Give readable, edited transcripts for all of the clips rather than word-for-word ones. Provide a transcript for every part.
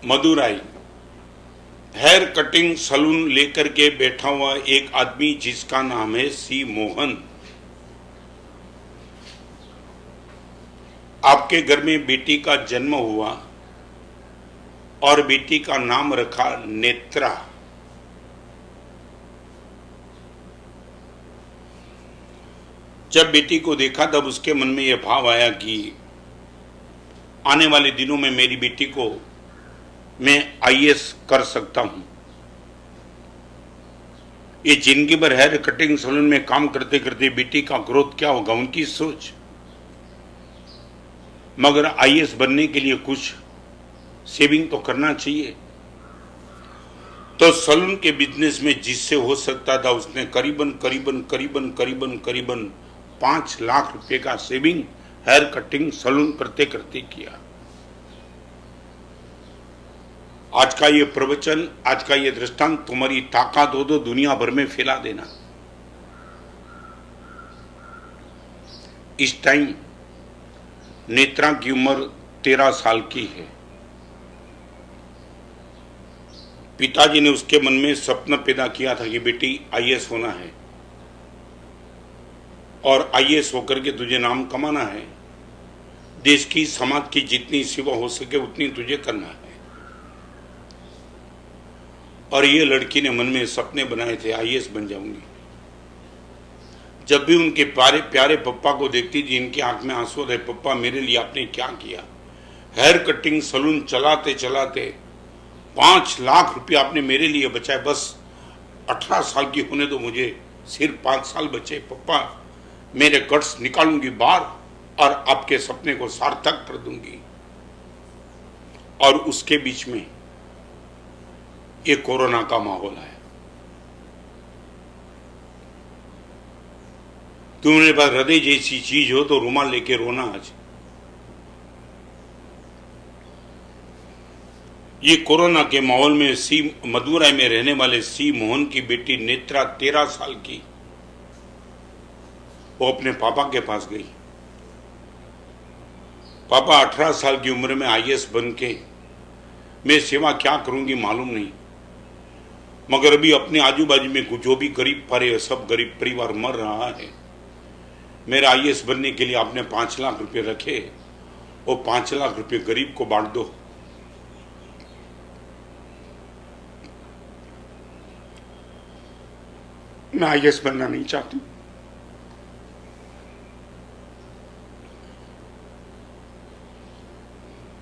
Madurai hair cutting salon लेकर के बैठा हुआ एक आदमी जिसका नाम है सी मोहन। आपके घर में बेटी का जन्म हुआ और बेटी का नाम रखा नेत्रा। जब बेटी को देखा तब उसके मन में यह भाव आया कि आने वाले दिनों में मेरी बेटी को मैं आईएएस कर सकता हूं। ये जिंदगी भर हेयर कटिंग सलून में काम करते करते बेटी का ग्रोथ क्या होगा, उनकी सोच। मगर आईएएस बनने के लिए कुछ सेविंग तो करना चाहिए। तो सलून के बिजनेस में जिससे हो सकता था उसने करीबन करीबन करीबन करीबन करीबन 5 लाख रुपए का सेविंग हेयर कटिंग सलून करते करते किया। आज का ये प्रवचन, आज का ये दृष्टांत तुम्हारी ताकत हो तो दुनिया भर में फैला देना। इस टाइम नेत्रा की उम्र 13 साल की है। पिताजी ने उसके मन में सपना पैदा किया था कि बेटी आईएएस होना है और आईएएस होकर के तुझे नाम कमाना है, देश की समाज की जितनी सेवा हो सके उतनी तुझे करना है। और ये लड़की ने मन में सपने बनाए थे, आईएएस बन जाऊंगी। जब भी उनके प्यारे प्यारे पप्पा को देखती थी इनकी आंख में आंसू थे, पप्पा मेरे लिए आपने क्या किया। हेयर कटिंग सलून चलाते चलाते 5 लाख रुपया आपने मेरे लिए बचाए। बस 18 साल की होने दो मुझे, सिर्फ 5 साल बचे। पप्पा मेरे गट्स निकालूंगी बाहर और आपके सपने को सार्थक कर दूंगी। और उसके बीच में ये कोरोना का माहौल है। तुम्हारे पास हृदय जैसी चीज हो तो रुमाल लेके रोना। आज ये कोरोना के माहौल में मदुराई में रहने वाले सी मोहन की बेटी नेत्रा 13 साल की, वो अपने पापा के पास गई। पापा 18 साल की उम्र में आईएएस बन के मैं सेवा क्या करूंगी मालूम नहीं, मगर अभी अपने आजू बाजू में जो भी गरीब परे सब गरीब परिवार मर रहा है। मेरा आईएएस बनने के लिए आपने 5 लाख रुपए रखे, वो 5 लाख रुपए गरीब को बांट दो। मैं आईएएस बनना नहीं चाहती।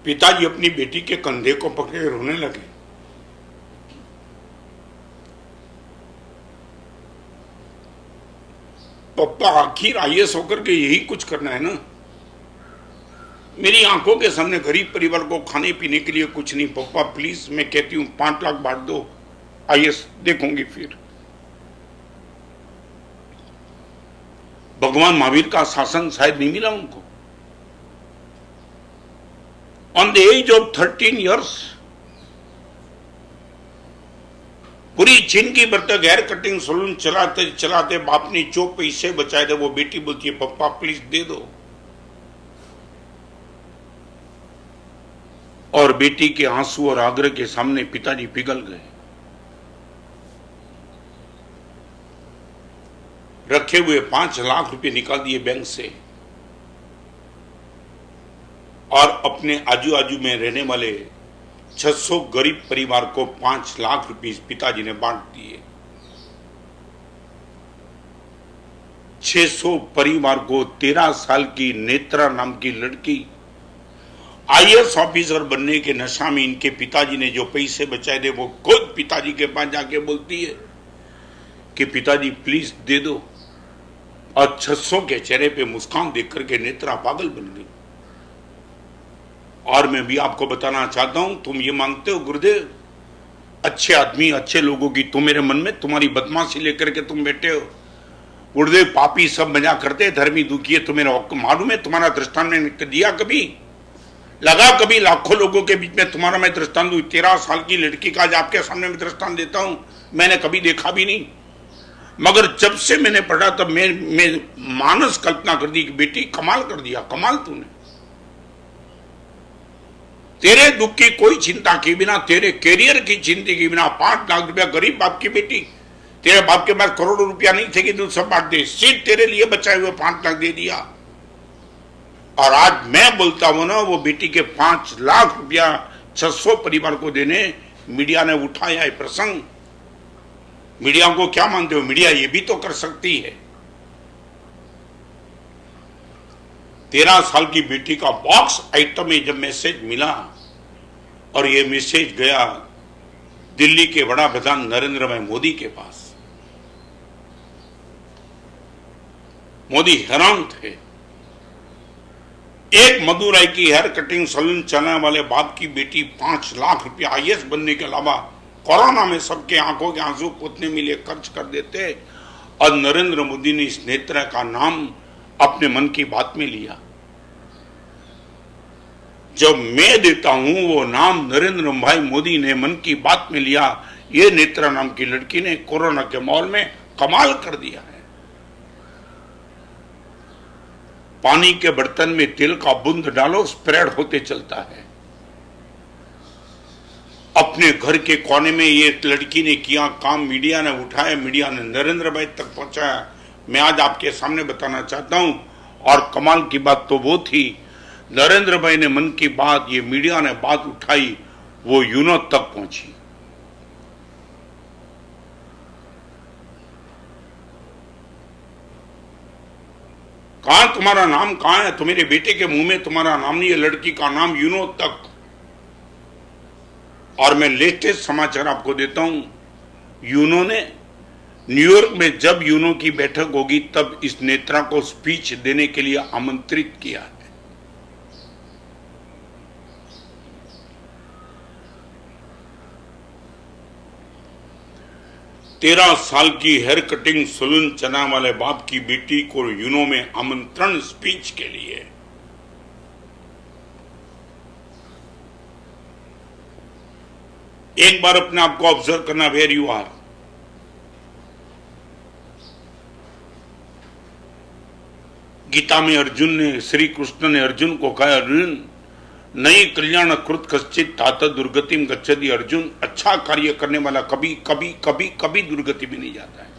पिताजी अपनी बेटी के कंधे को पकड़े रोने लगे। पप्पा आखिर आईएएस होकर के यही कुछ करना है ना। मेरी आंखों के सामने गरीब परिवार को खाने पीने के लिए कुछ नहीं। पप्पा प्लीज मैं कहती हूं 5 लाख बांट दो, आईएएस देखूंगी फिर। भगवान महावीर का शासन शायद नहीं मिला उनको। On the age of 13 years पूरी जिंदगी भर तक हेयर कटिंग सलून चलाते चलाते बाप ने जो पैसे बचाए थे वो बेटी बोलती है पप्पा प्लीज दे दो। और बेटी के आंसू और आग्रह के सामने पिताजी पिघल गए। रखे हुए 5 लाख रुपए निकाल दिए बैंक से और अपने आजू बाजू में रहने वाले 600 गरीब परिवार को 5 लाख रुपए पिताजी ने बांट दिए। 600 परिवार को 13 साल की नेत्रा नाम की लड़की आईएएस ऑफिसर बनने के नशा में इनके पिताजी ने जो पैसे बचाए थे वो खुद पिताजी के पास जाके बोलती है कि पिताजी प्लीज दे दो। और 600 के चेहरे पे मुस्कान देख करके नेत्रा पागल बन गई। और मैं भी आपको बताना चाहता हूं, तुम ये मांगते हो गुरुदेव अच्छे आदमी अच्छे लोगों की, तुम मेरे मन में तुम्हारी बदमाशी लेकर के तुम बैठे हो। गुरुदेव पापी सब मजा करते, धर्मी दुखी है। तुम्हें मालूम है तुम्हारा दृष्टांत मैंने दिया कभी लगा कभी लाखों लोगों के बीच में तुम्हारा मैं दृष्टांत दूं। 13 साल की लड़की का आज आपके सामने मैं दृष्टांत देता हूं, मैंने कभी देखा भी नहीं। मगर जब से मैंने पढ़ा तब मैं मानस कल्पना कर दी कि बेटी कमाल कर दिया, कमाल तूने। तेरे दुख की कोई चिंता के बिना, तेरे कैरियर की चिंता के बिना 5 लाख रुपया गरीब बाप की बेटी, तेरे बाप के पास करोड़ों रुपया नहीं थे कि तू सब बांट दे, सिर्फ तेरे लिए बचाए हुए 5 लाख दे दिया। और आज मैं बोलता हूं ना, वो बेटी के 5 लाख रुपया 600 परिवार को देने मीडिया ने उठाया है प्रसंग। मीडिया को क्या मानते हो? मीडिया ये भी तो कर सकती है। 13 साल की बेटी का बॉक्स आइटम में जब मैसेज मिला और ये मैसेज गया दिल्ली के बड़ा प्रधान नरेंद्र भाई मोदी के पास, मोदी हैरान थे। एक मदुराई की हेयर कटिंग सैलून चलाने वाले बाप की बेटी 5 लाख रुपया आईएएस बनने के अलावा कोरोना में सबके आंखों के आंसू पोतने में लिए खर्च कर देते, और नरेंद्र मोदी ने इस नेता का नाम अपने मन की बात में लिया। जब मैं देता हूं वो नाम नरेंद्र भाई मोदी ने मन की बात में लिया, ये नेत्रा नाम की लड़की ने कोरोना के माहौल में कमाल कर दिया है। पानी के बर्तन में तेल का बूंद डालो, स्प्रेड होते चलता है। अपने घर के कोने में ये लड़की ने किया काम, मीडिया ने उठाया, मीडिया ने नरेंद्र भाई तक पहुंचाया। मैं आज आपके सामने बताना चाहता हूं, और कमाल की बात तो वो थी, नरेंद्र भाई ने मन की बात, ये मीडिया ने बात उठाई, वो यूनो तक पहुंची। कहां तुम्हारा नाम कहां है? तुम्हारे बेटे के मुंह में तुम्हारा नाम नहीं है, लड़की का नाम यूनो तक। और मैं लेटेस्ट समाचार आपको देता हूं, यूनो ने न्यूयॉर्क में जब यूनो की बैठक होगी तब इस नेता को स्पीच देने के लिए आमंत्रित किया है। तेरह साल की हेयर कटिंग सैलून चलाने वाले बाप की बेटी को यूनो में आमंत्रण स्पीच के लिए। एक बार अपने आप को ऑब्जर्व करना, वेयर यू आर। गीता में अर्जुन ने, श्री कृष्ण ने अर्जुन को कहा, अर्जुन नई कल्याण कृत कश्चित तात दुर्गतिम गच्छति। अर्जुन, अच्छा कार्य करने वाला कभी कभी कभी कभी दुर्गति में नहीं जाता है।